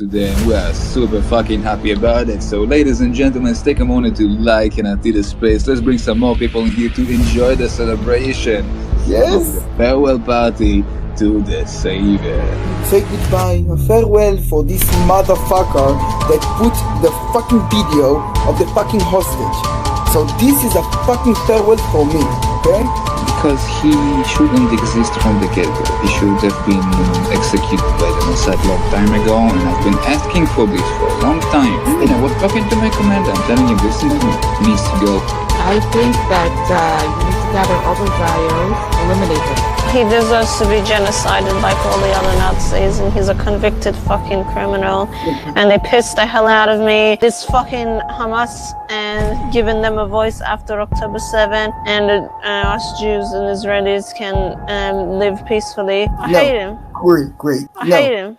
today, and we are super fucking happy about it. So ladies and gentlemen, take a moment to like and empty the space. Let's bring some more people in here to enjoy the celebration of the farewell party to the Savior. Say goodbye, a farewell for this motherfucker that put the fucking video of the fucking hostage. So this is a fucking farewell for me, okay? Because he shouldn't exist from the get-go. He should have been executed by the Mossad long time ago, and I've been asking for this for a long time. And I was talking to my commander, I'm telling him this needs to go. I think that you need to gather all the bios, eliminate them. He deserves to be genocided like all the other Nazis, and he's a convicted fucking criminal. And they pissed the hell out of me. This fucking Hamas and giving them a voice after October 7, and us Jews and Israelis can live peacefully. I hate him. Great. I hate him.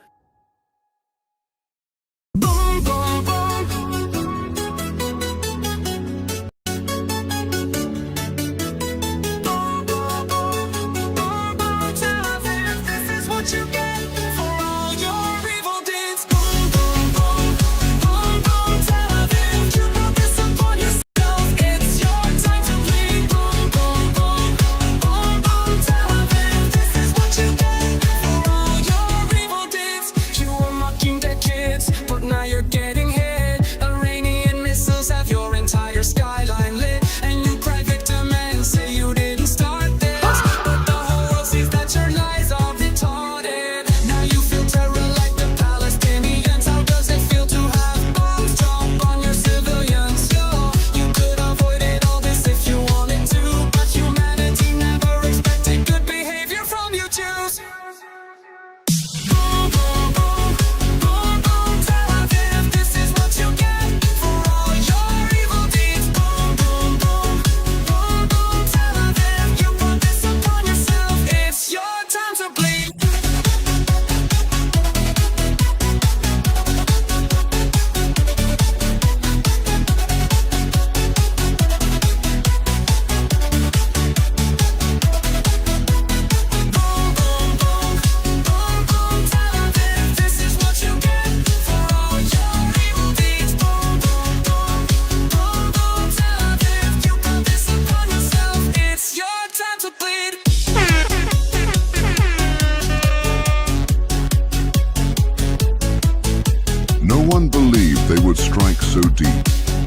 So deep,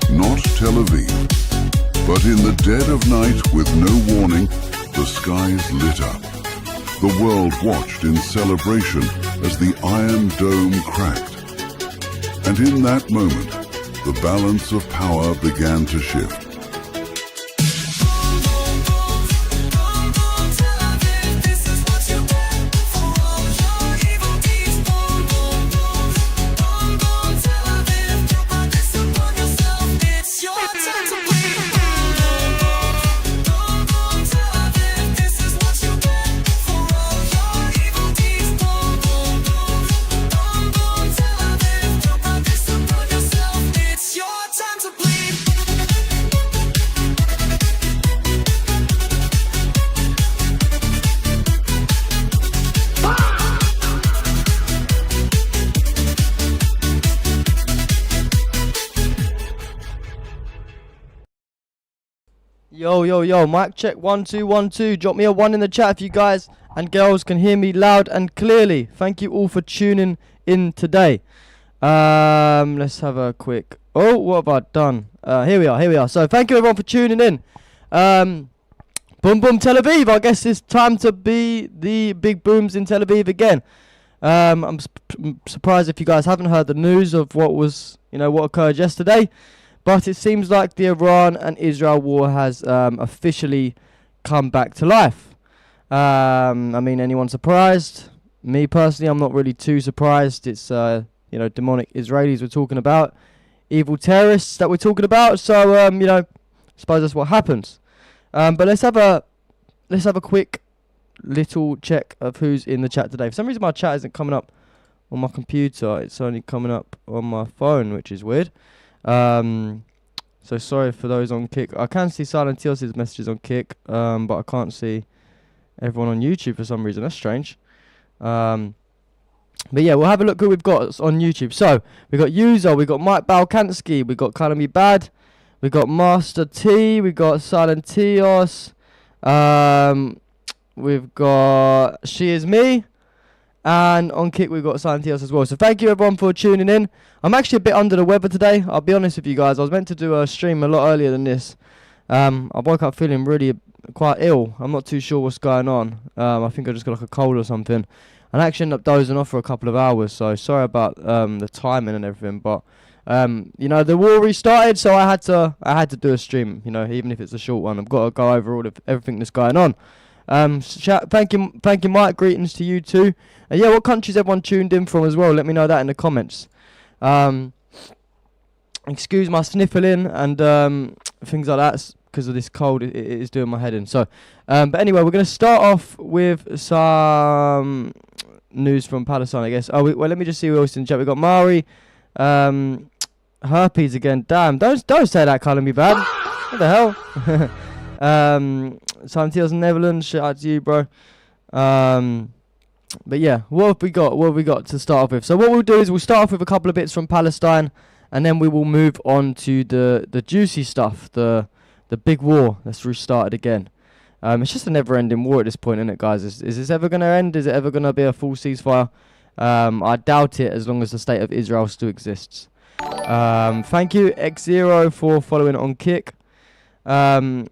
not Tel Aviv. But in the dead of night, with no warning, the skies lit up. The world watched in celebration as the Iron Dome cracked. And in that moment, the balance of power began to shift. Yo, mic check 1 2 1 2. Drop me a 1 in the chat if you guys and girls can hear me loud and clearly. Thank you all for tuning in today. Let's have a quick. Oh, what have I done? Here we are. So thank you everyone for tuning in. Boom boom Tel Aviv. I guess it's time to be the big booms in Tel Aviv again. I'm surprised if you guys haven't heard the news of what occurred yesterday. But it seems like the Iran and Israel war has officially come back to life. I mean, anyone surprised? Me personally, I'm not really too surprised. It's demonic Israelis we're talking about, evil terrorists that we're talking about. So I suppose that's what happens. But let's have a quick little check of who's in the chat today. For some reason, my chat isn't coming up on my computer. It's only coming up on my phone, which is weird. So sorry for those on Kick. I can see Silent Teals' messages on Kick, but I can't see everyone on YouTube for some reason. That's strange. But yeah, we'll have a look who we've got on YouTube. So, we got User, we got Mike Balkansky, we got Calling Me Bad, we got Master T, we got Silent Tios, we've got She Is Me, and on Kick we've got Silent Tios as well. So thank you everyone for tuning in. I'm actually a bit under the weather today, I'll be honest with you guys. I was meant to do a stream a lot earlier than this. I woke up feeling really quite ill. I'm not too sure what's going on. I think I just got like a cold or something. And I actually ended up dozing off for a couple of hours, so sorry about the timing and everything. But you know, the war restarted, so I had to do a stream. You know, even if it's a short one, I've got to go over all of everything that's going on. Thank you, Mike. Greetings to you too. And yeah, what countries everyone tuned in from as well? Let me know that in the comments. Excuse my sniffling and things like that because of this cold. It is doing my head in. So, but anyway, we're gonna start off with some news from Palestine, I guess. Oh, well, let me just see who else in the chat. We got Mari, herpes again. Damn, don't say that, Calling Me Bad. What the hell? Simon Teals Netherlands. Shout out to you, bro. But yeah, what have we got? What have we got to start off with? So what we'll do is we'll start off with a couple of bits from Palestine, and then we will move on to the juicy stuff, the big war that's restarted again. It's just a never-ending war at this point, isn't it, guys? Is this ever going to end? Is it ever going to be a full ceasefire? I doubt it, as long as the state of Israel still exists. Thank you, X0, for following on Kick. But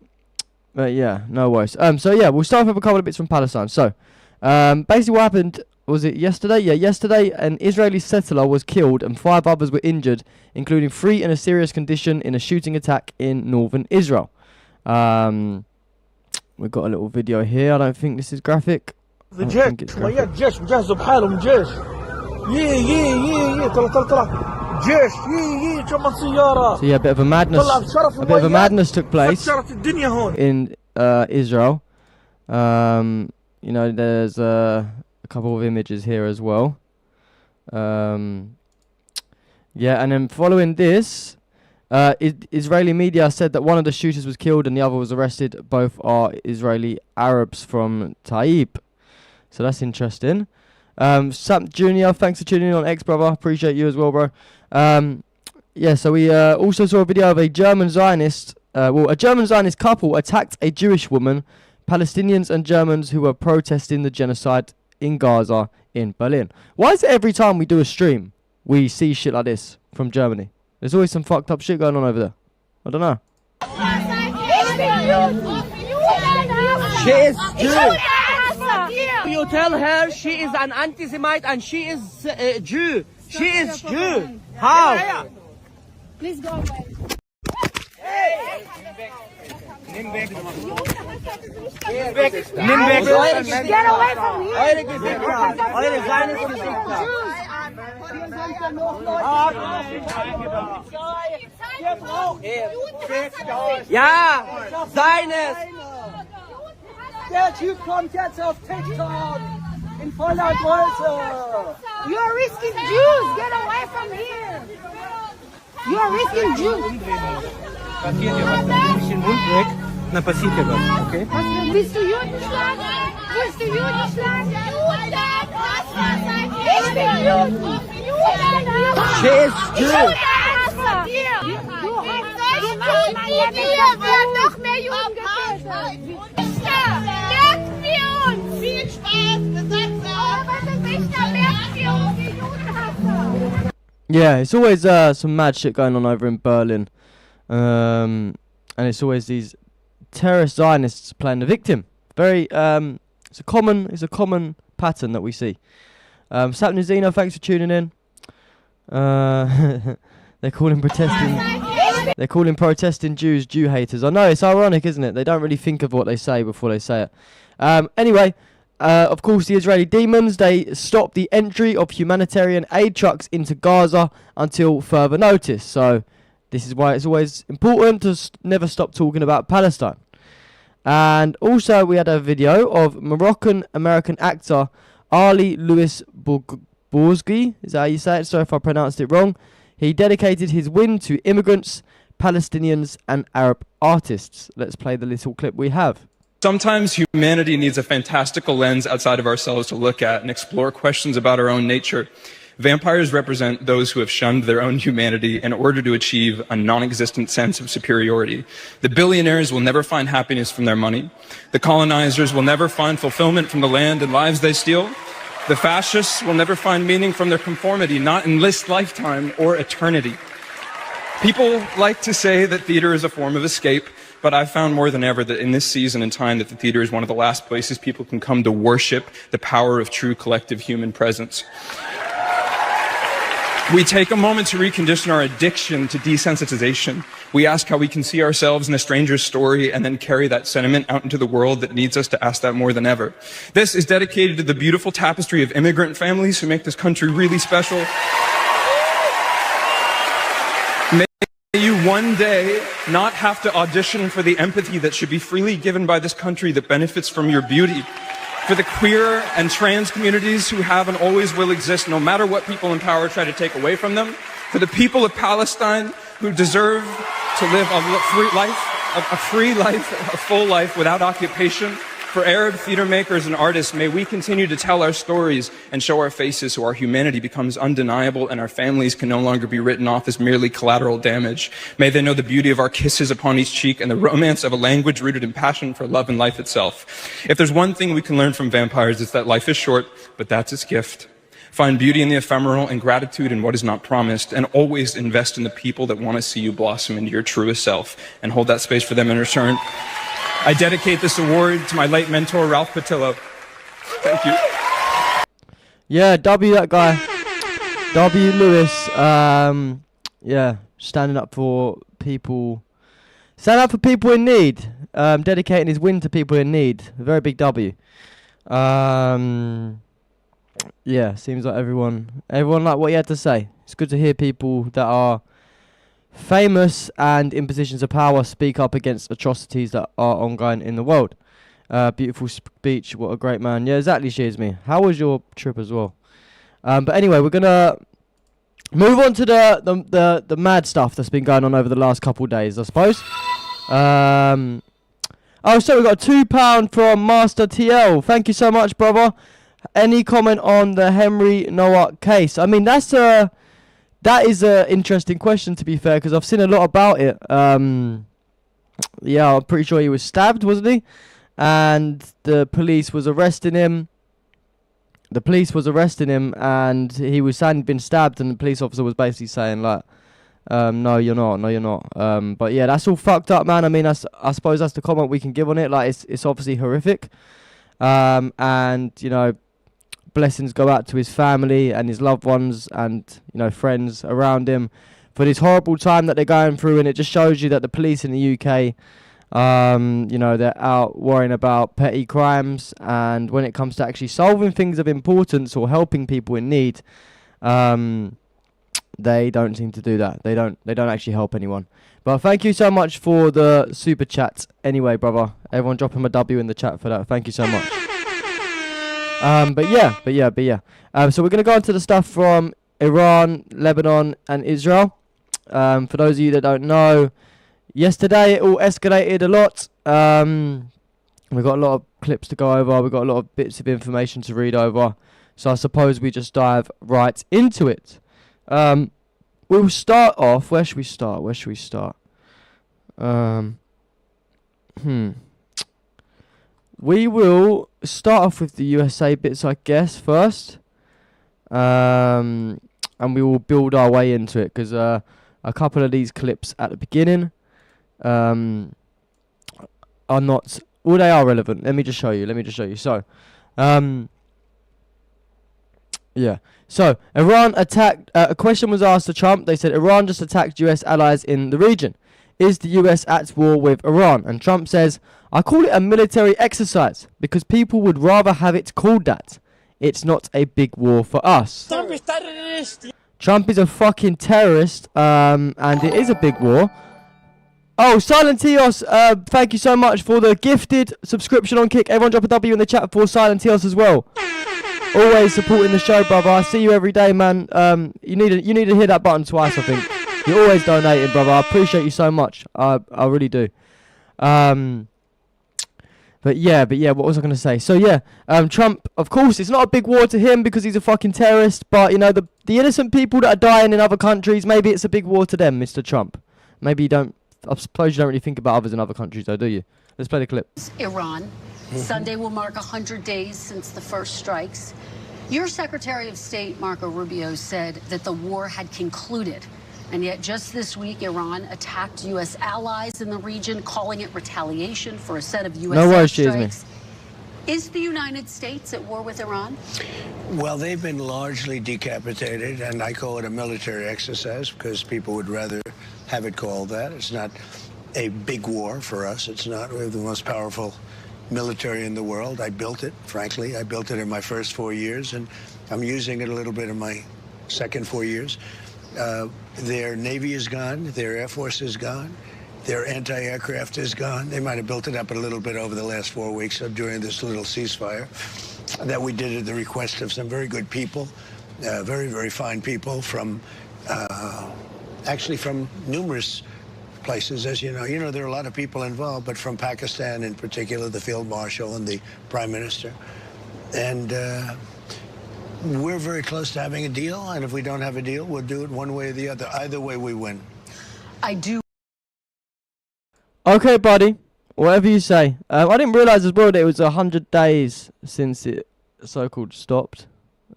yeah, no worries. So yeah, we'll start with a couple of bits from Palestine. So, basically what happened, was it yesterday? Yeah, yesterday an Israeli settler was killed and 5 others were injured, including 3 in a serious condition in a shooting attack in northern Israel. We've got a little video here. I don't think this is graphic. I don't think it's graphic. جيش مجهزوا بحالهم جيش طلع جيش كمان سيارة. So yeah, a bit of a madness took place in Israel. You know, there's a couple of images here as well. Yeah, and then following this, Israeli media said that one of the shooters was killed and the other was arrested. Both are Israeli Arabs from Taib. So that's interesting. Sam Junior, thanks for tuning in on X, brother. Appreciate you as well, bro. Yeah, so we also saw a video of a German Zionist, a German Zionist couple attacked a Jewish woman, Palestinians and Germans who were protesting the genocide in Gaza in Berlin. Why is it every time we do a stream, we see shit like this from Germany? There's always some fucked up shit going on over there. I don't know. She is Jew. You tell her she is an anti-Semite and she is Jew. She is Jew. How? Please go away. Nimm weg. Get away from here. Eure Gesichter. Eure seine Gesichter. Ja, seines. Der Typ kommt jetzt auf TikTok in voller Größe. You are risking Jews. Get away from here. You are risking Jews. Passiert dir was, dann nehme ich den Mund weg, dann passiert dir was, okay? Was, willst du Juden schlagen? Willst du Juden schlagen? Ich bin Juden. She is Jew. werden noch mehr Juden getötet. Merken wir uns. Viel Spaß, aber das ist da merken wir uns, die Judenhasser. Yeah, it's always some mad shit going on over in Berlin. And it's always these terrorist Zionists playing the victim. Very it's a common pattern that we see. Sap Nizino, thanks for tuning in. They're calling protesting Jews Jew haters. I know, it's ironic, isn't it? They don't really think of what they say before they say it. Anyway, of course, the Israeli demons, they stopped the entry of humanitarian aid trucks into Gaza until further notice. So this is why it's always important to never stop talking about Palestine. And also we had a video of Moroccan-American actor Ali Louis Bouzgui. Is that how you say it? Sorry if I pronounced it wrong. He dedicated his win to immigrants, Palestinians and Arab artists. Let's play the little clip we have. Sometimes humanity needs a fantastical lens outside of ourselves to look at and explore questions about our own nature. Vampires represent those who have shunned their own humanity in order to achieve a non-existent sense of superiority. The billionaires will never find happiness from their money. The colonizers will never find fulfillment from the land and lives they steal. The fascists will never find meaning from their conformity, not in this lifetime or eternity. People like to say that theater is a form of escape, but I've found more than ever that in this season and time that the theater is one of the last places people can come to worship the power of true collective human presence. We take a moment to recondition our addiction to desensitization. We ask how we can see ourselves in a stranger's story and then carry that sentiment out into the world that needs us to ask that more than ever. This is dedicated to the beautiful tapestry of immigrant families who make this country really special. May you one day not have to audition for the empathy that should be freely given by this country that benefits from your beauty. For the queer and trans communities who have and always will exist no matter what people in power try to take away from them. For the people of Palestine who deserve to live a free life, a full life without occupation. For Arab theater makers and artists, may we continue to tell our stories and show our faces so our humanity becomes undeniable and our families can no longer be written off as merely collateral damage. May they know the beauty of our kisses upon each cheek and the romance of a language rooted in passion for love and life itself. If there's one thing we can learn from vampires, it's that life is short, but that's its gift. Find beauty in the ephemeral and gratitude in what is not promised, and always invest in the people that want to see you blossom into your truest self, and hold that space for them in return. I dedicate this award to my late mentor, Ralph Patillo. Thank you. Yeah, W that guy. W Lewis. Yeah, standing up for people. Standing up for people in need. Dedicating his win to people in need. A very big W. Yeah, seems like everyone liked what he had to say. It's good to hear people that are famous and in positions of power speak up against atrocities that are ongoing in the world. Beautiful speech. What a great man. Yeah, exactly, Shears me. How was your trip as well? But anyway, we're gonna move on to the mad stuff that's been going on over the last couple of days, I suppose. Oh, so we got a £2 from Master TL. Thank you so much, brother. Any comment on the Henry Nowak case? I mean, that is a interesting question, to be fair, because I've seen a lot about it. Yeah, I'm pretty sure he was stabbed, wasn't he? And the police was arresting him. And he was saying he'd been stabbed, and the police officer was basically saying, like, no, you're not. No, you're not. But yeah, that's all fucked up, man. I mean, I suppose that's the comment we can give on it. Like, it's obviously horrific. And, you know, blessings go out to his family and his loved ones and, you know, friends around him for this horrible time that they're going through. And it just shows you that the police in the UK, you know, they're out worrying about petty crimes, and when it comes to actually solving things of importance or helping people in need, they don't seem to do that. They don't actually help anyone. But thank you so much for the super chat anyway, brother. Everyone drop him a W in the chat for that. Thank you so much. But yeah. So we're going to go on to the stuff from Iran, Lebanon and Israel. For those of you that don't know, yesterday it all escalated a lot. We've got a lot of clips to go over. We've got a lot of bits of information to read over. So I suppose we just dive right into it. We'll start off. Where should we start? We will start off with the USA bits, I guess, first. And we will build our way into it, because a couple of these clips at the beginning are not... Well, they are relevant. Let me just show you. So, yeah. So, Iran attacked... a question was asked to Trump. They said, Iran just attacked US allies in the region. Is the US at war with Iran? And Trump says, I call it a military exercise because people would rather have it called that. It's not a big war for us. Trump is a fucking terrorist, and it is a big war. Oh, Silent Teos, thank you so much for the gifted subscription on Kick. Everyone drop a W in the chat for Silent Teos as well. Always supporting the show, brother. I see you every day, man. You need to hit that button twice, I think. You're always donating, brother. I appreciate you so much. I really do. But yeah, what was I going to say? So yeah, Trump, of course, it's not a big war to him because he's a fucking terrorist, but you know, the innocent people that are dying in other countries, maybe it's a big war to them, Mr. Trump. Maybe you don't, I suppose you don't really think about others in other countries though, do you? Let's play the clip. Iran. Sunday will mark 100 days since the first strikes. Your Secretary of State, Marco Rubio, said that the war had concluded. And yet just this week, Iran attacked U.S. allies in the region, calling it retaliation for a set of U.S. strikes. Is the United States at war with Iran? Well, they've been largely decapitated, and I call it a military exercise because people would rather have it called that. It's not a big war for us. It's not. We have the most powerful military in the world. I built it, frankly. I built it in my first 4 years, and I'm using it a little bit in my second 4 years. Their Navy is gone. Their Air Force is gone. Their anti-aircraft is gone. They might have built it up a little bit over the last 4 weeks during this little ceasefire that we did at the request of some very good people, very, very fine people from, actually from numerous places, as you know. You know, there are a lot of people involved, but from Pakistan in particular, the Field Marshal and the Prime Minister. And we're very close to having a deal, and if we don't have a deal, we'll do it one way or the other. Either way, we win. I do. Okay, buddy. Whatever you say. I didn't realise as well that it was 100 days since it so-called stopped.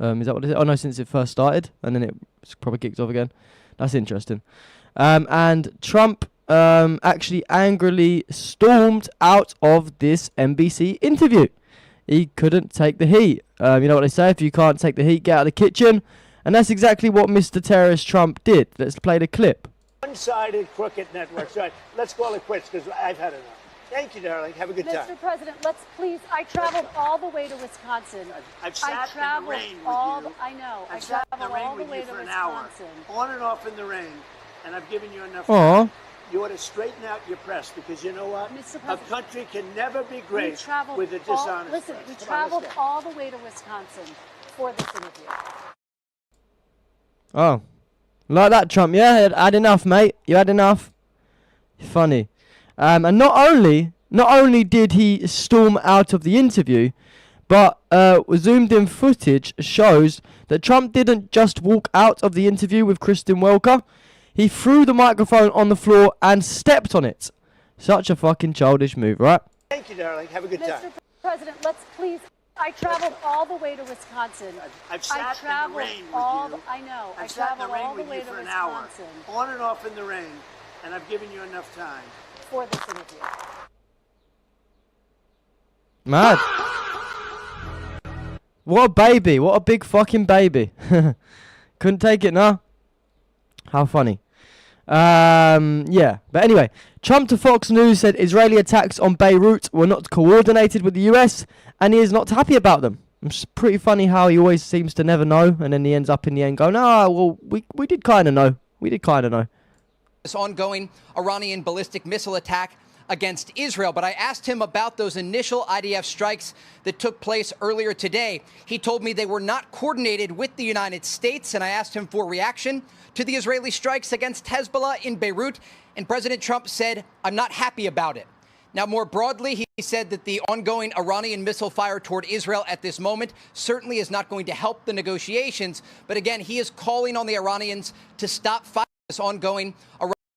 Is that what it is? Oh, no, since it first started, and then it probably kicked off again. That's interesting. And Trump actually angrily stormed out of this NBC interview. He couldn't take the heat. You know what they say, if you can't take the heat, get out of the kitchen. And that's exactly what Mr. Terrorist Trump did. Let's play the clip. One-sided crooked networks. Right, let's call it quits because I've had enough. Thank you, darling. Have a good time. Mr. President, let's please. I traveled all the way to Wisconsin. I've sat in the rain with you. I know. I've sat in the rain with you for an hour, on and off in the rain, and I've given you enough Aww. time. You ought to straighten out your press because you know what? Mr. A President, country can never be great with a dishonest Listen, press. we Come on, traveled let's go. all the way to Wisconsin for this interview. Oh. Like that, Trump, yeah? You had enough, mate. You had enough. Funny. And not only did he storm out of the interview, but zoomed-in footage shows that Trump didn't just walk out of the interview with Kristen Welker. He threw the microphone on the floor and stepped on it. Such a fucking childish move, right? Thank you, darling. Have a good time. Mr. President, let's please. I traveled all the way to Wisconsin. I've sat in the rain with you. I know. I've sat in the rain with you for an hour, on and off in the rain, and I've given you enough time. For this interview. Mad. What a baby. What a big fucking baby. Couldn't take it, nah. How funny. Yeah. But anyway, Trump to Fox News said Israeli attacks on Beirut were not coordinated with the US, and he is not happy about them. It's pretty funny how he always seems to never know, and then he ends up in the end going, "Ah, well, we did kind of know. We did kind of know." This ongoing Iranian ballistic missile attack against Israel, but I asked him about those initial IDF strikes that took place earlier today. He told me they were not coordinated with the United States, and I asked him for reaction to the Israeli strikes against Hezbollah in Beirut, and President Trump said, "I'm not happy about it." Now, more broadly, he said that the ongoing Iranian missile fire toward Israel at this moment certainly is not going to help the negotiations, but again, he is calling on the Iranians to stop fighting this ongoing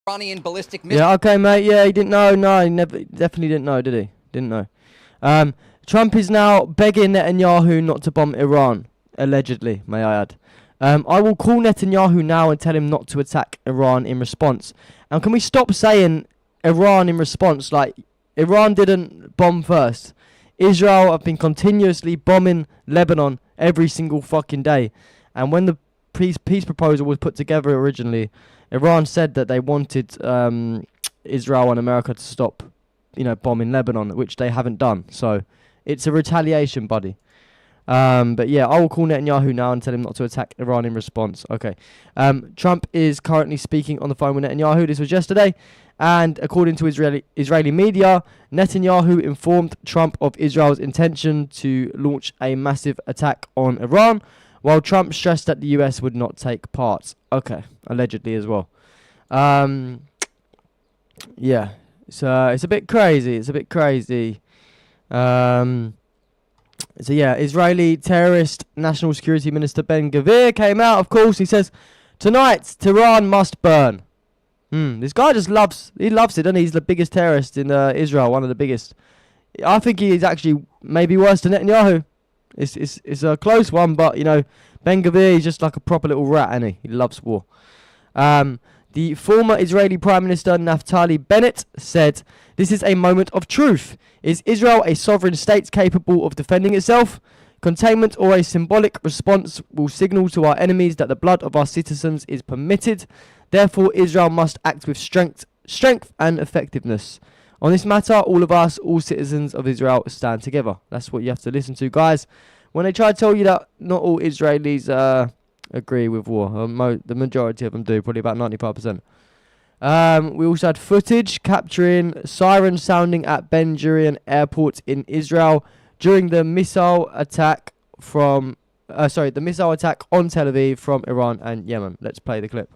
Iranian ballistic missile. Yeah, okay, mate. Yeah, he didn't know. No, he definitely didn't know, did he? Didn't know. Trump is now begging Netanyahu not to bomb Iran, allegedly, may I add. I will call Netanyahu now and tell him not to attack Iran in response. And can we stop saying Iran in response? Like, Iran didn't bomb first. Israel have been continuously bombing Lebanon every single fucking day. And when the peace proposal was put together originally, Iran said that they wanted Israel and America to stop, bombing Lebanon, which they haven't done. So it's a retaliation, buddy. But yeah, I will call Netanyahu now and tell him not to attack Iran in response. Okay. Trump is currently speaking on the phone with Netanyahu. This was yesterday. And according to Israeli media, Netanyahu informed Trump of Israel's intention to launch a massive attack on Iran, while Trump stressed that the US would not take part. Okay, allegedly as well. Yeah, so it's a bit crazy. It's a bit crazy. So yeah, Israeli terrorist National Security Minister Ben Gvir came out. Of course, he says tonight Tehran must burn. This guy just loves it, doesn't he? He's the biggest terrorist in Israel, one of the biggest. I think he is actually maybe worse than Netanyahu. It's a close one, but you know, Ben Gvir is just like a proper little rat, isn't he? He loves war. The former Israeli Prime Minister Naftali Bennett said, "This is a moment of truth. Is Israel a sovereign state capable of defending itself? Containment or a symbolic response will signal to our enemies that the blood of our citizens is permitted. Therefore, Israel must act with strength and effectiveness. On this matter, all of us, all citizens of Israel, stand together." That's what you have to listen to, guys. When they try to tell you that not all Israelis agree with war, the majority of them do, probably about 95%. We also had footage capturing sirens sounding at Ben Gurion Airport in Israel during the missile attack on Tel Aviv from Iran and Yemen. Let's play the clip.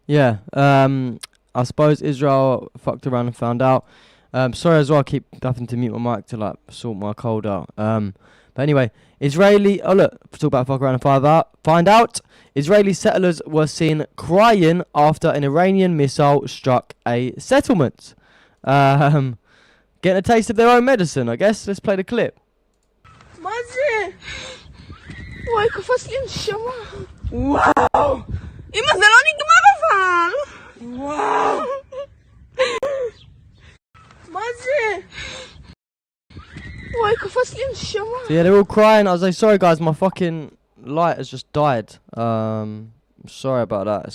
Yeah, I suppose Israel fucked around and found out. Sorry as well, I keep having to mute my mic to like sort my cold out. But anyway, oh look, talk about fuck around and find out. Israeli settlers were seen crying after an Iranian missile struck a settlement. Getting a taste of their own medicine, I guess. Let's play the clip. וואי, קפץ לי נשמה. וואו! אמא, זה לא נגמר אבל! וואו! מה זה? וואי, קפץ לי נשמה. So yeah, they're all crying. I was like, sorry guys, my fucking light has just died. Sorry about that.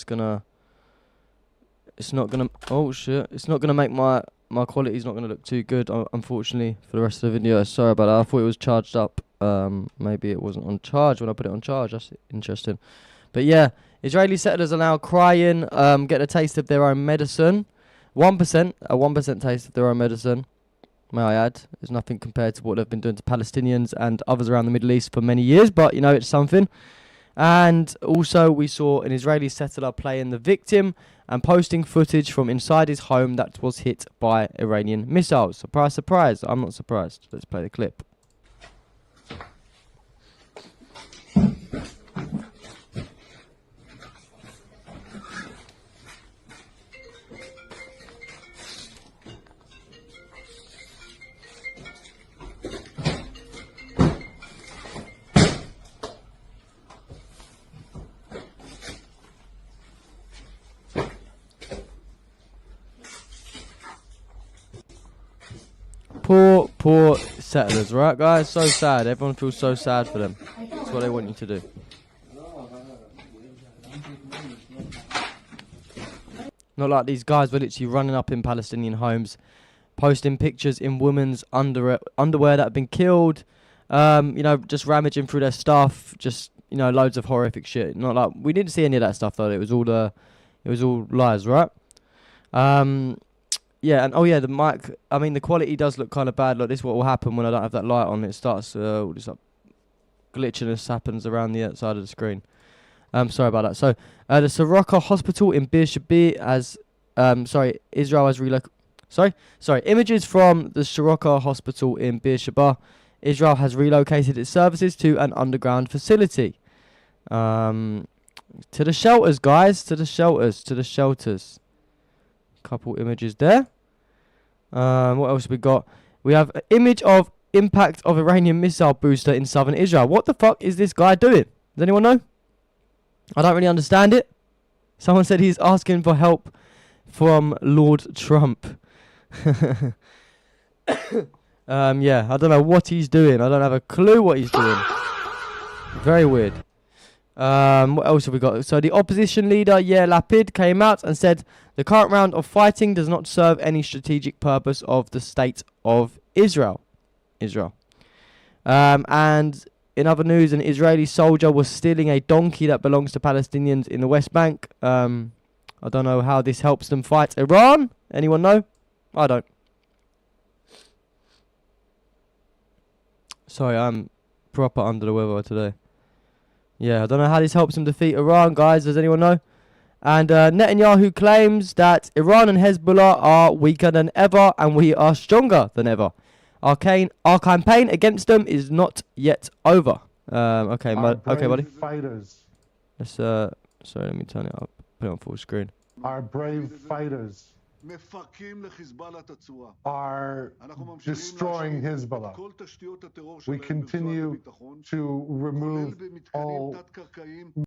It's not gonna oh shit. It's not gonna make my quality's not gonna look too good, unfortunately, for the rest of the video. Sorry about that. I thought it was charged up. Maybe it wasn't on charge when I put it on charge. That's interesting. But yeah, Israeli settlers are now crying, get a taste of their own medicine. 1%, a 1% taste of their own medicine, may I add. It's nothing compared to what they've been doing to Palestinians and others around the Middle East for many years, but you know, it's something. And also we saw an Israeli settler playing the victim and posting footage from inside his home that was hit by Iranian missiles. Surprise, surprise. I'm not surprised. Let's play the clip. Poor settlers, right guys? So sad. Everyone feels so sad for them. That's what they want you to do. Not like these guys were literally running up in Palestinian homes, posting pictures in women's underwear that have been killed, you know, just rummaging through their stuff, just, you know, loads of horrific shit. Not like, we didn't see any of that stuff though. It was all lies, right? Yeah, and oh yeah, the mic, I mean, the quality does look kind of bad. Look, this is what will happen when I don't have that light on. It starts, all this like glitchiness happens around the outside of the screen. Sorry about that. So, the Soroka Hospital in Beersheba Israel has images from the Soroka Hospital in Beersheba. Israel has relocated its services to an underground facility. To the shelters, guys. To the shelters. To the shelters. Couple images there. What else we got? We have an image of impact of Iranian missile booster in southern Israel. What the fuck is this guy doing? Does anyone know? I don't really understand it. Someone said he's asking for help from Lord Trump. Yeah, I don't know what he's doing. I don't have a clue what he's doing. Very weird. What else have we got? So the opposition leader, Yair Lapid, came out and said the current round of fighting does not serve any strategic purpose of the state of Israel. And in other news, an Israeli soldier was stealing a donkey that belongs to Palestinians in the West Bank. I don't know how this helps them fight Iran. Anyone know? I don't. Sorry, I'm proper under the weather today. Yeah, I don't know how this helps them defeat Iran, guys. Does anyone know? And Netanyahu claims that Iran and Hezbollah are weaker than ever and we are stronger than ever. Our campaign against them is not yet over. Okay, buddy. Fighters. Let's sorry, let me turn it up. Put it on full screen. Our brave fighters are destroying Hezbollah. We continue to remove all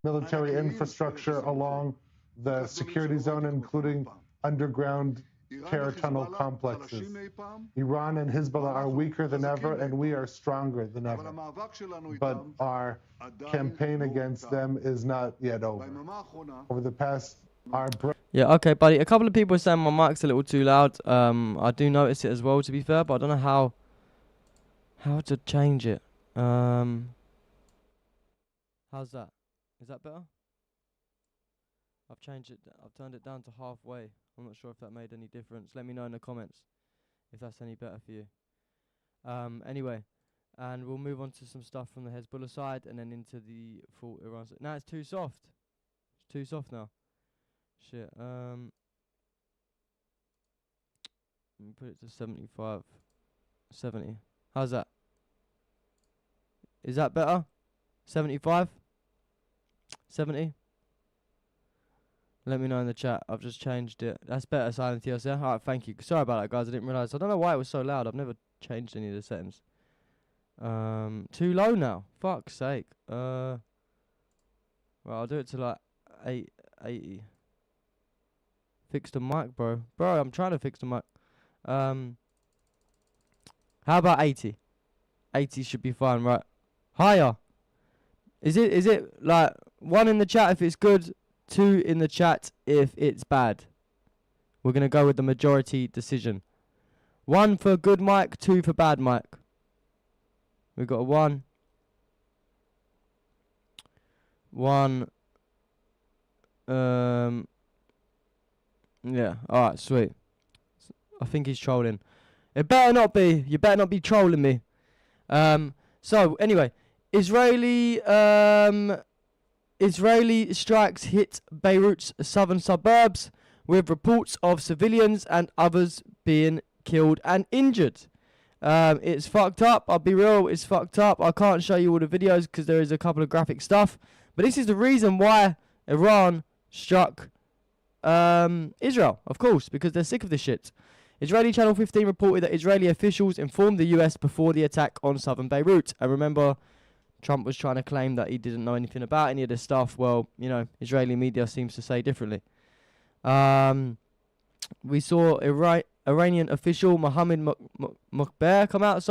military infrastructure along the security zone, including underground terror tunnel complexes. Iran and Hezbollah are weaker than ever, and we are stronger than ever. But our campaign against them is not yet over. Over the past, yeah, okay, buddy. A couple of people are saying my mic's a little too loud. I do notice it as well, to be fair, but I don't know how to change it. How's that? Is that better? I've changed it. I've turned it down to halfway. I'm not sure if that made any difference. Let me know in the comments if that's any better for you. Anyway, and we'll move on to some stuff from the Hezbollah side and then into the full Iran side. No, it's too soft. It's too soft now. Shit. Let me put it to 75. 70. How's that? Is that better? 75? 70? Let me know in the chat. I've just changed it. That's better, Silent TLC. Alright, thank you. Sorry about that, guys. I didn't realise. I don't know why it was so loud. I've never changed any of the settings. Too low now. Fuck's sake. Right, I'll do it to like 80. Fix the mic, bro. Bro, I'm trying to fix the mic. How about 80? 80 should be fine, right? Higher. Is it like 1 in the chat if it's good, 2 in the chat if it's bad? We're going to go with the majority decision. 1 for good mic, 2 for bad mic. We've got a 1. 1. Yeah, alright, sweet. I think he's trolling. It better not be. You better not be trolling me. So, anyway. Israeli strikes hit Beirut's southern suburbs with reports of civilians and others being killed and injured. It's fucked up. I'll be real, it's fucked up. I can't show you all the videos because there is a couple of graphic stuff. But this is the reason why Iran struck Israel, of course, because they're sick of this shit. Israeli Channel 15 reported that Israeli officials informed the US before the attack on southern Beirut. And remember, Trump was trying to claim that he didn't know anything about any of this stuff. Well, you know, Israeli media seems to say differently. We saw Iranian official Mohammed Mokhber come out,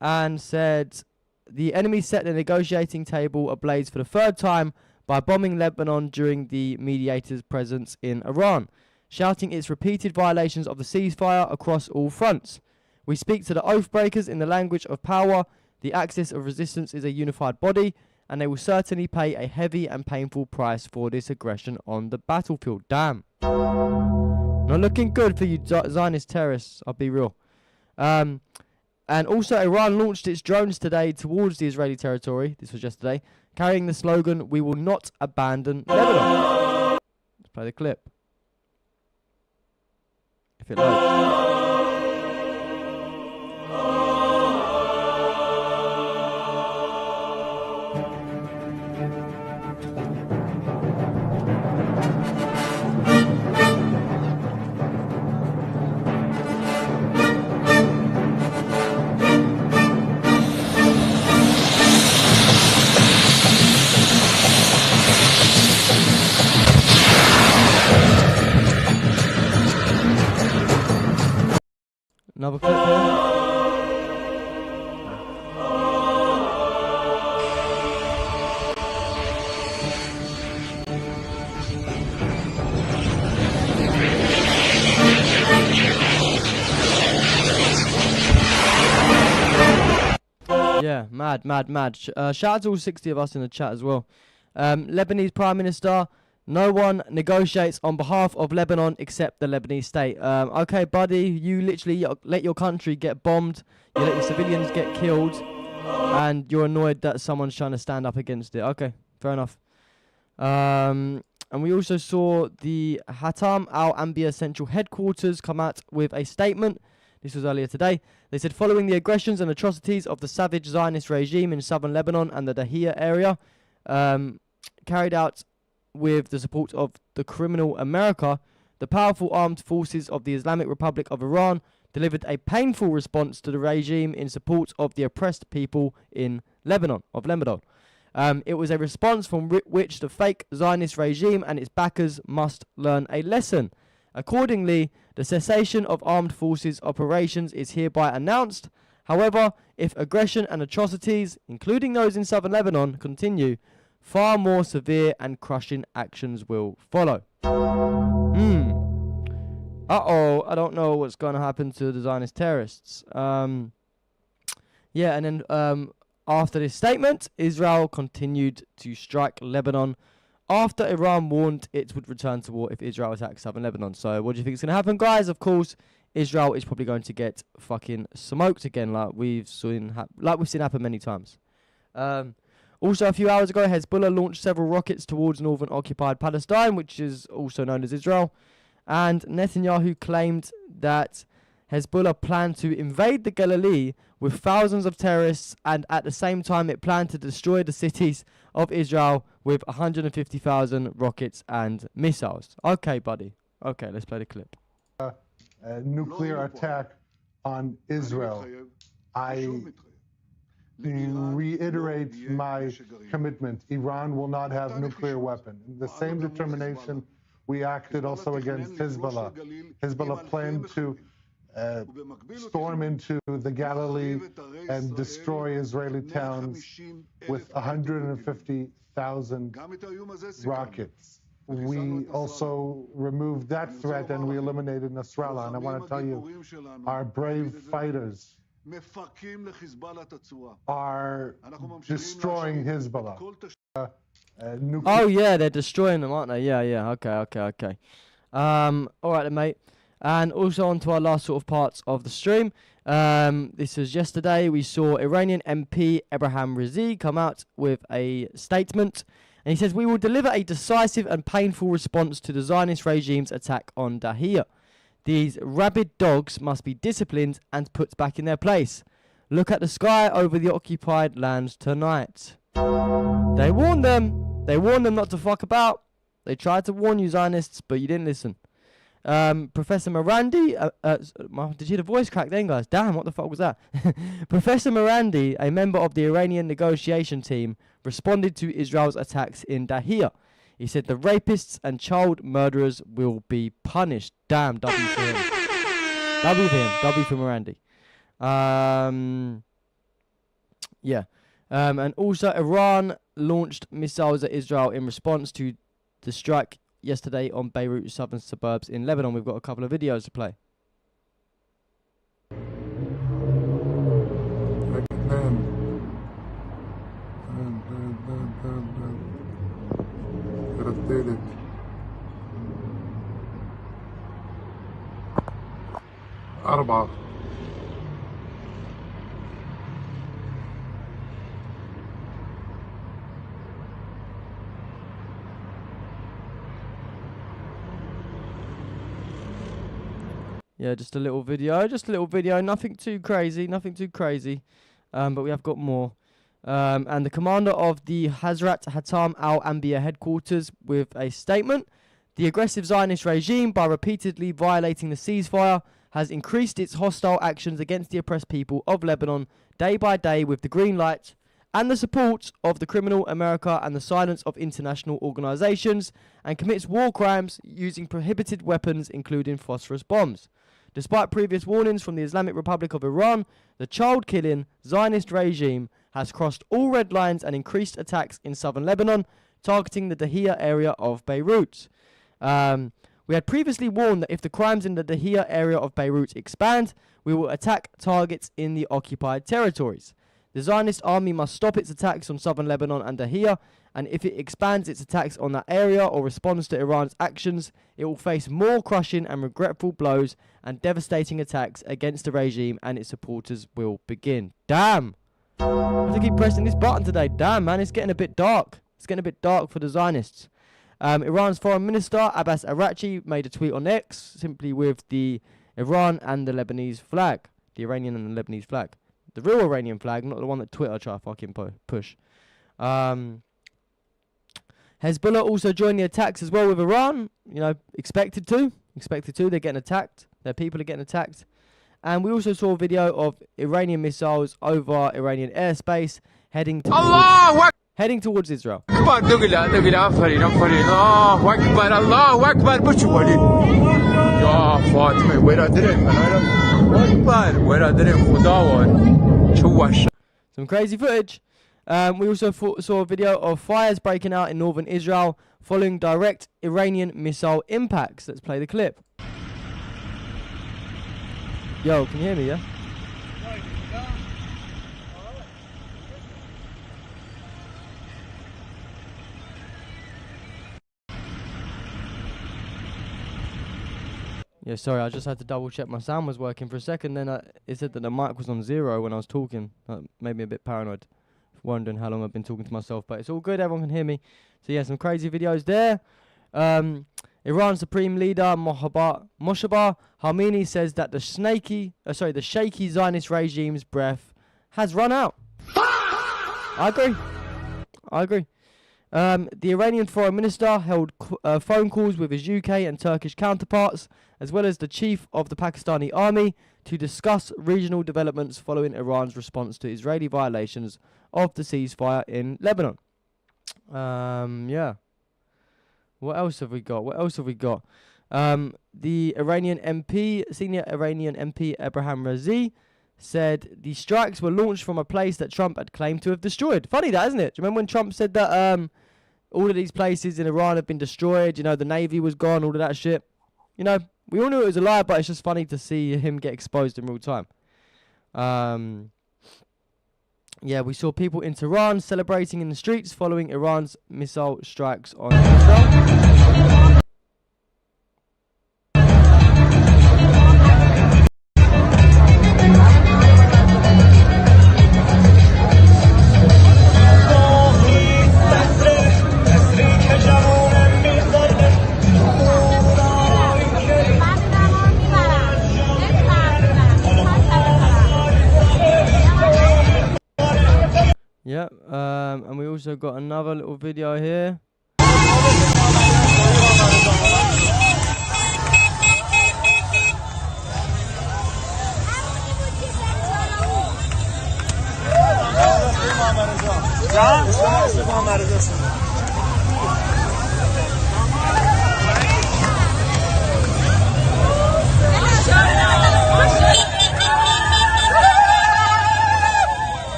and said the enemy set the negotiating table ablaze for the 3rd time by bombing Lebanon during the mediator's presence in Iran, shouting its repeated violations of the ceasefire across all fronts. We speak to the oath breakers in the language of power. The axis of resistance is a unified body, and they will certainly pay a heavy and painful price for this aggression on the battlefield. Damn. Not looking good for you Zionist terrorists, I'll be real. And also, Iran launched its drones today towards the Israeli territory. This was yesterday, carrying the slogan, "We will not abandon Lebanon." Let's play the clip. If it loads. Another clip here. Yeah, mad. Shout out to all 60 of us in the chat as well. Lebanese Prime Minister, no one negotiates on behalf of Lebanon except the Lebanese state. Okay, buddy, you literally let your country get bombed, you let your civilians get killed, and you're annoyed that someone's trying to stand up against it. Okay, fair enough. And we also saw the Hatam al-Anbiya Central Headquarters come out with a statement. This was earlier today. They said, following the aggressions and atrocities of the savage Zionist regime in southern Lebanon and the Dahia area, carried out with the support of the criminal America, the powerful armed forces of the Islamic Republic of Iran delivered a painful response to the regime in support of the oppressed people in Lebanon. It was a response from which the fake Zionist regime and its backers must learn a lesson. Accordingly, the cessation of armed forces operations is hereby announced. However, if aggression and atrocities, including those in southern Lebanon, continue, far more severe and crushing actions will follow. Uh-oh, I don't know what's going to happen to the Zionist terrorists. Yeah, and then after this statement, Israel continued to strike Lebanon after Iran warned it would return to war if Israel attacks southern Lebanon. So what do you think is going to happen, guys? Of course, Israel is probably going to get fucking smoked again, like we've seen happen many times. Also, a few hours ago, Hezbollah launched several rockets towards northern occupied Palestine, which is also known as Israel. And Netanyahu claimed that Hezbollah planned to invade the Galilee with thousands of terrorists, and at the same time it planned to destroy the cities of Israel with 150,000 rockets and missiles. Okay, buddy. Okay, let's play the clip. Nuclear attack on Israel. I reiterate my commitment. Iran will not have nuclear weapon. The same determination we acted also against Hezbollah. Hezbollah planned to storm into the Galilee and destroy Israeli towns with 150,000 rockets. We also removed that threat and we eliminated Nasrallah. And I want to tell you, our brave fighters are destroying Hezbollah. Oh yeah, they're destroying them, aren't they? Yeah. Okay. All right then, mate. And also on to our last sort of parts of the stream. This was yesterday. We saw Iranian MP Ebrahim Raisi come out with a statement. And he says, we will deliver a decisive and painful response to the Zionist regime's attack on Dahia. These rabid dogs must be disciplined and put back in their place. Look at the sky over the occupied lands tonight. They warned them. They warned them not to fuck about. They tried to warn you Zionists, but you didn't listen. Professor Morandi, did you hear the voice crack then, guys? Damn, what the fuck was that? Professor Morandi, a member of the Iranian negotiation team, responded to Israel's attacks in Dahia. He said the rapists and child murderers will be punished. Damn, W for him. W for him. W for Morandi. Yeah. And also, Iran launched missiles at Israel in response to the strike yesterday on Beirut's southern suburbs in Lebanon. We've got a couple of videos to play. أربعة Yeah, just a little video, nothing too crazy, but we have got more. And the commander of the Hazrat Hatam al-Anbiya headquarters with a statement. The aggressive Zionist regime, by repeatedly violating the ceasefire, has increased its hostile actions against the oppressed people of Lebanon day by day with the green light and the support of the criminal America and the silence of international organizations, and commits war crimes using prohibited weapons including phosphorus bombs. Despite previous warnings from the Islamic Republic of Iran, the child-killing Zionist regime has crossed all red lines and increased attacks in southern Lebanon, targeting the Dahia area of Beirut. We had previously warned that if the crimes in the Dahia area of Beirut expand, we will attack targets in the occupied territories. The Zionist army must stop its attacks on southern Lebanon and Dahia, and if it expands its attacks on that area or responds to Iran's actions, it will face more crushing and regretful blows and devastating attacks against the regime, and its supporters will begin. Damn! I have to keep pressing this button today. Damn, man, it's getting a bit dark. It's getting a bit dark for the Zionists. Iran's foreign minister, Abbas Araghchi, made a tweet on X, simply with the Iran and the Lebanese flag. The Iranian and the Lebanese flag. The real Iranian flag, not the one that Twitter try to fucking push. Hezbollah also joined the attacks as well with Iran. You know, expected to. They're getting attacked. Their people are getting attacked. And we also saw a video of Iranian missiles over Iranian airspace heading towards Israel. Some crazy footage. We also saw a video of fires breaking out in northern Israel following direct Iranian missile impacts. Let's play the clip. Yo, can you hear me, yeah? Yeah, sorry, I just had to double check my sound was working for a second. Then it said that the mic was on 0 when I was talking. That made me a bit paranoid, wondering how long I've been talking to myself. But it's all good, everyone can hear me. So yeah, some crazy videos there. Iran Supreme Leader Moshabah Khamenei says that the shaky Zionist regime's breath has run out. I agree. The Iranian foreign minister held phone calls with his UK and Turkish counterparts, as well as the chief of the Pakistani army, to discuss regional developments following Iran's response to Israeli violations of the ceasefire in Lebanon. Yeah. What else have we got? The Iranian MP, senior Iranian MP Abraham Razi, said the strikes were launched from a place that Trump had claimed to have destroyed. Funny that, isn't it? Do you remember when Trump said that all of these places in Iran have been destroyed? You know, the Navy was gone, all of that shit. You know, we all knew it was a lie, but it's just funny to see him get exposed in real time. Yeah, we saw people in Tehran celebrating in the streets following Iran's missile strikes on Israel. Yeah, and we also got another little video here.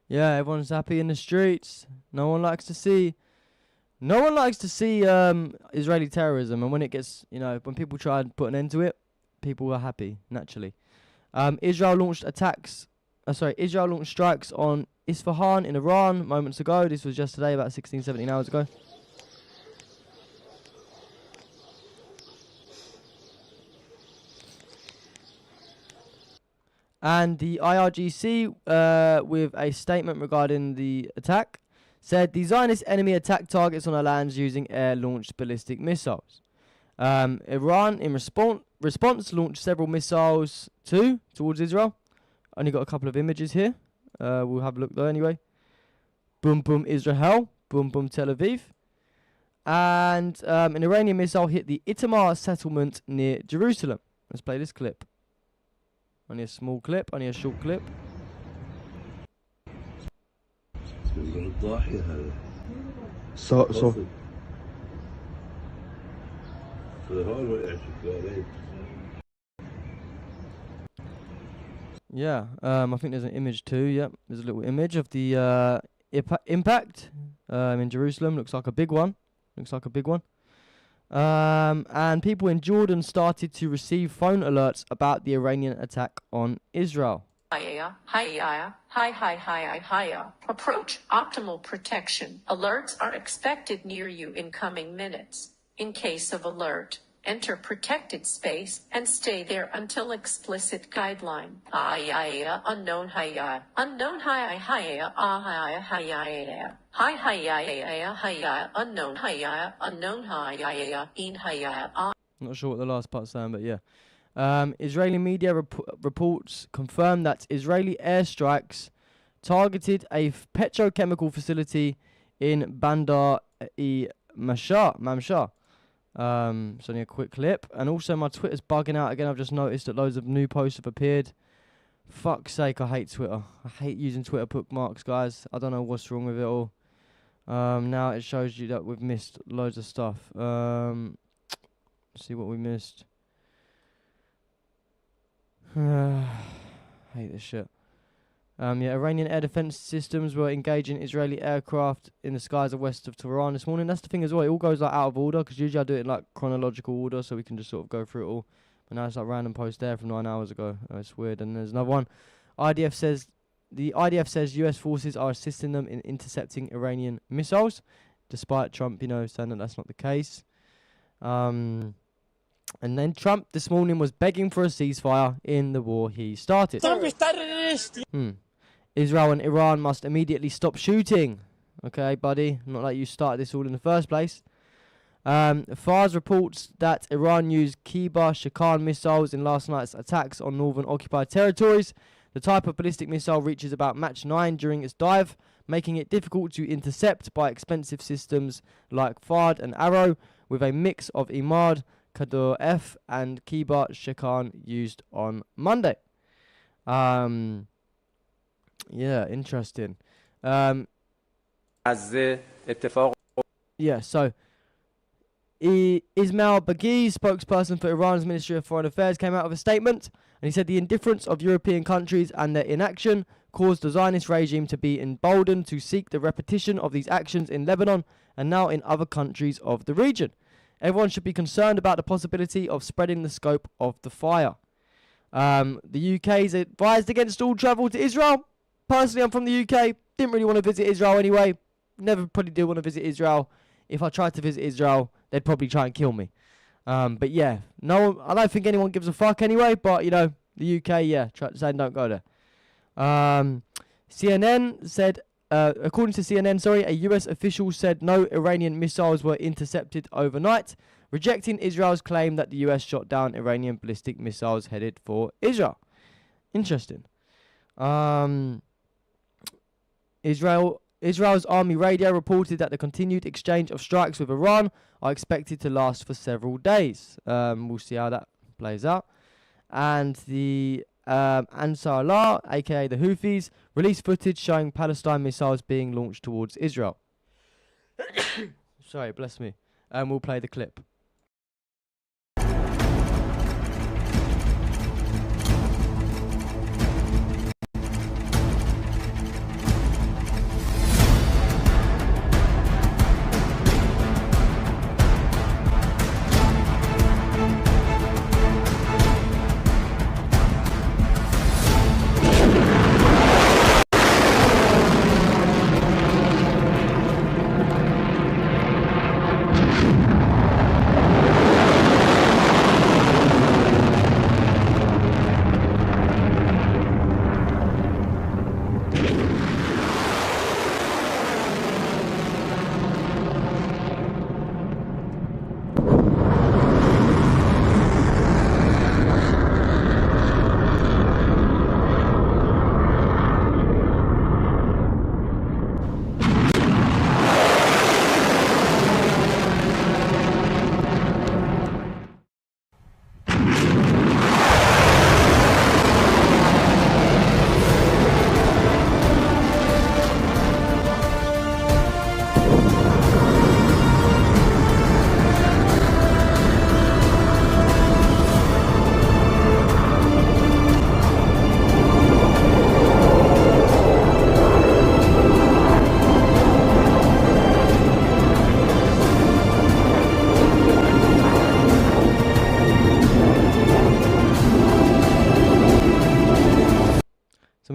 Yeah, everyone's happy in the streets. No one likes to see Israeli terrorism, and when it gets, you know, when people try and put an end to it, people are happy naturally. Israel launched strikes on Isfahan in Iran moments ago. This was yesterday, about 16, 17 hours ago. And the IRGC, with a statement regarding the attack, said the Zionist enemy attacked targets on our lands using air-launched ballistic missiles. Iran, in response, launched several missiles towards Israel. Only got a couple of images here. We'll have a look though anyway. Boom, boom, Israel. Boom, boom, Tel Aviv. And an Iranian missile hit the Itamar settlement near Jerusalem. Let's play this clip. Only a small clip, only a short clip. So yeah, I think there's an image too. Yep, there's a little image of the impact in Jerusalem. Looks like a big one. And people in Jordan started to receive phone alerts about the Iranian attack on Israel. Approach optimal protection. Alerts are expected near you in coming minutes. In case of alert, enter protected space and stay there until explicit guideline. Unknown unknown Not sure what the last part's saying, but yeah. Israeli media reports confirmed that Israeli airstrikes targeted a petrochemical facility in Bandar-e-Mamshah. It's only a quick clip. And also my Twitter's bugging out again. I've just noticed that loads of new posts have appeared. Fuck's sake, I hate Twitter. I hate using Twitter bookmarks, guys. I don't know what's wrong with it all. Now it shows you that we've missed loads of stuff. See what we missed. Hate this shit. Iranian air defense systems were engaging Israeli aircraft in the skies of west of Tehran this morning. That's the thing as well. It all goes like out of order because usually I do it in like chronological order so we can just sort of go through it all. But now it's like random post there from 9 hours ago. It's weird. And there's another one. The IDF says US forces are assisting them in intercepting Iranian missiles, despite Trump, saying that that's not the case. And then Trump this morning was begging for a ceasefire in the war he started. Israel and Iran must immediately stop shooting. Okay, buddy? Not like you started this all in the first place. Fars reports that Iran used Kibar Shakan missiles in last night's attacks on northern occupied territories. The type of ballistic missile reaches about Mach 9 during its dive, making it difficult to intercept by expensive systems like Fard and Arrow, with a mix of Imad, Kador F and Kibar Shakan used on Monday. Interesting. So Ismail Baghi, spokesperson for Iran's Ministry of Foreign Affairs, came out with a statement and he said the indifference of European countries and their inaction caused the Zionist regime to be emboldened to seek the repetition of these actions in Lebanon and now in other countries of the region. Everyone should be concerned about the possibility of spreading the scope of the fire. The UK is advised against all travel to Israel. Personally, I'm from the UK. Didn't really want to visit Israel anyway. Never probably did want to visit Israel. If I tried to visit Israel, they'd probably try and kill me. But yeah, no, I don't think anyone gives a fuck anyway. But the UK, saying don't go there. CNN said, according to CNN, a US official said no Iranian missiles were intercepted overnight, rejecting Israel's claim that the US shot down Iranian ballistic missiles headed for Israel. Interesting. Israel's army radio reported that the continued exchange of strikes with Iran are expected to last for several days. We'll see how that plays out. And the Ansar Allah, aka the Houthis, released footage showing Palestine missiles being launched towards Israel. Sorry, bless me. We'll play the clip.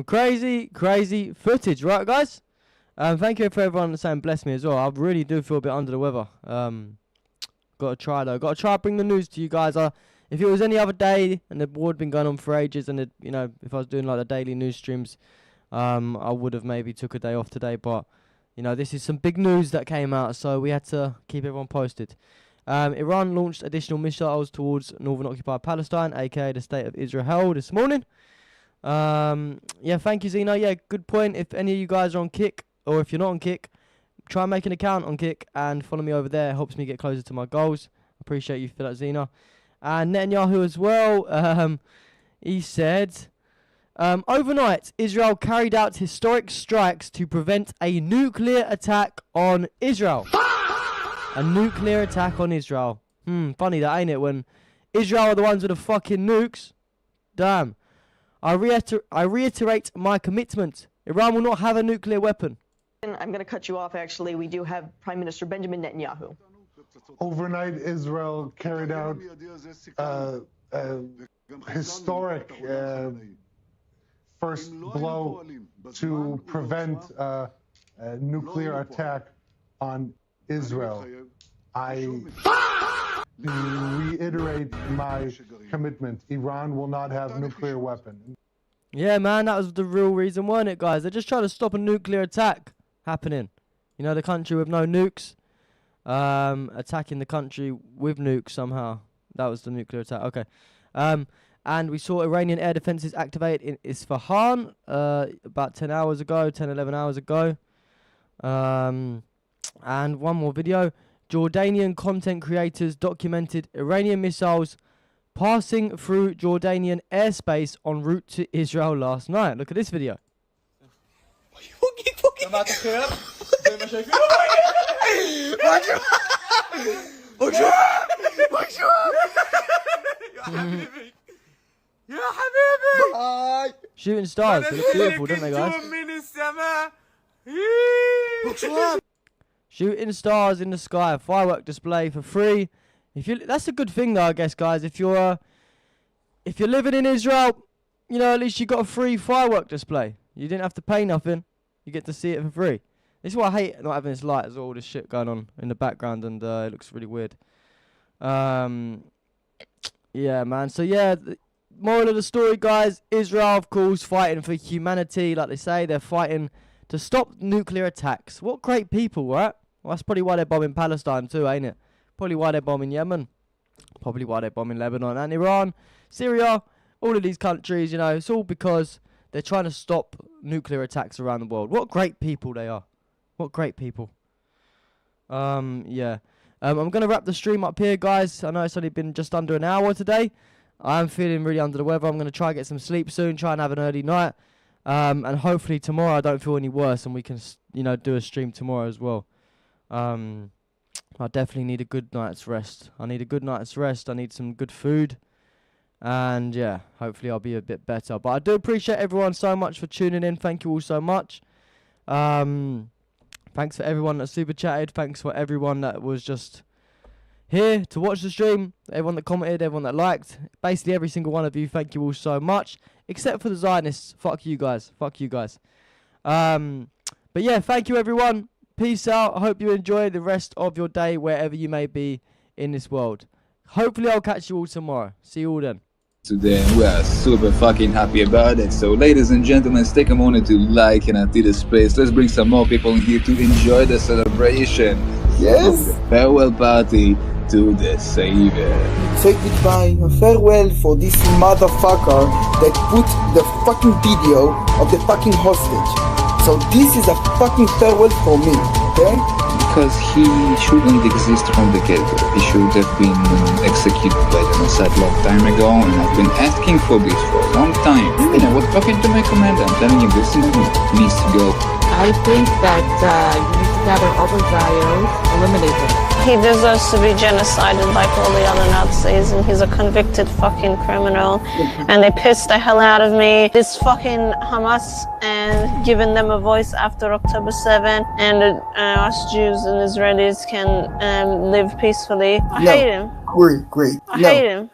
Some crazy footage, right, guys? Thank you for everyone saying bless me as well. I really do feel a bit under the weather. Gotta try though. Gotta try to bring the news to you guys. If it was any other day and the war had been going on for ages, and if I was doing like the daily news streams, I would have maybe took a day off today. But this is some big news that came out, so we had to keep everyone posted. Iran launched additional missiles towards northern occupied Palestine, aka the state of Israel, this morning. Yeah, thank you, Zeno. Yeah, good point. If any of you guys are on Kick, or if you're not on Kick, try and make an account on Kick and follow me over there. It helps me get closer to my goals. Appreciate you for that, Zeno. And Netanyahu as well. He said, overnight, Israel carried out historic strikes to prevent a nuclear attack on Israel. A nuclear attack on Israel. Funny that, ain't it? When Israel are the ones with the fucking nukes. Damn. I reiterate my commitment. Iran will not have a nuclear weapon. I'm going to cut you off, actually. We do have Prime Minister Benjamin Netanyahu. Overnight, Israel carried out historic first blow to prevent a nuclear attack on Israel. I reiterate my commitment. Iran will not have nuclear weapon. Yeah, man, that was the real reason, weren't it, guys? They're just trying to stop a nuclear attack happening. The country with no nukes, attacking the country with nukes somehow. That was the nuclear attack. Okay. And we saw Iranian air defenses activate in Isfahan about 11 hours ago. And one more video. Jordanian content creators documented Iranian missiles passing through Jordanian airspace en route to Israel last night. Look at this video. Shooting stars. They look beautiful, don't they, guys? Shooting stars in the sky, a firework display for free. That's a good thing, though, I guess, guys. If you're living in Israel, at least you got a free firework display. You didn't have to pay nothing. You get to see it for free. This is why I hate not having this light. There's all this shit going on in the background, and it looks really weird. Yeah, man. So yeah, the moral of the story, guys. Israel, of course, fighting for humanity, like they say. They're fighting to stop nuclear attacks. What great people, right? Well, that's probably why they're bombing Palestine too, ain't it? Probably why they're bombing Yemen. Probably why they're bombing Lebanon and Iran, Syria, all of these countries, it's all because they're trying to stop nuclear attacks around the world. What great people they are. What great people. Yeah. I'm going to wrap the stream up here, guys. I know it's only been just under an hour today. I'm feeling really under the weather. I'm going to try and get some sleep soon, try and have an early night. And hopefully tomorrow I don't feel any worse and we can, do a stream tomorrow as well. I definitely need a good night's rest. I need some good food. And yeah, hopefully I'll be a bit better. But I do appreciate everyone so much for tuning in. Thank you all so much. Thanks for everyone that super chatted. Thanks for everyone that was just here to watch the stream. Everyone that commented, everyone that liked. Basically every single one of you. Thank you all so much. Except for the Zionists. Fuck you guys. But yeah, thank you everyone. Peace out. I hope you enjoy the rest of your day wherever you may be in this world. Hopefully I'll catch you all tomorrow. See you all then. Today, we are super fucking happy about it. So ladies and gentlemen, take a moment to like and empty the space. Let's bring some more people in here to enjoy the celebration. Yes. Of the farewell party to the Savior. Say goodbye, a farewell for this motherfucker that put the fucking video of the fucking hostage. So this is a fucking farewell for me, okay? Because he shouldn't exist from the get-go. He should have been executed by genocide long time ago, and I've been asking for this for a long time. I was talking to my commander, I'm telling him this needs to go. I think that you need to gather all the Zions, eliminate them. He deserves to be genocided like all the other Nazis, and he's a convicted fucking criminal. And they pissed the hell out of me. This fucking Hamas and giving them a voice after October 7, and us Jews and Israelis can live peacefully. I hate him. Great. I hate him.